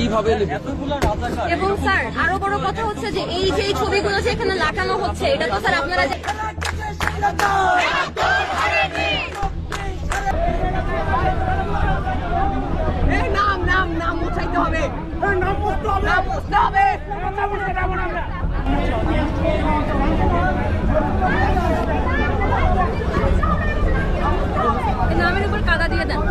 কিভাবে এবং স্যার আরো বড় কথা হচ্ছে যে এই যে ছবিগুলো যে এখানে লাগানো হচ্ছে এটা তো স্যার আপনারা নাম উঠাইতে হবে, নাম বুঝতে হবে। নামের উপর কাদা দিয়ে দেন।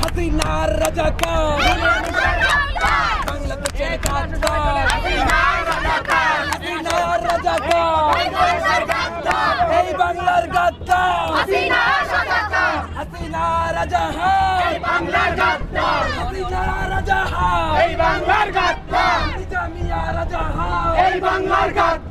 হাসিনার রাজাকার, বাংলাদেশের গাদ্দার, হাসিনার রাজাকার, এই বাংলার গাদ্দার, হাসিনা রাজাহার, হাসিনা রাজাহার, এই বাংলার গাদ্দার, নিজামিয়া রাজাহার, এই বাংলার গাদ্দার।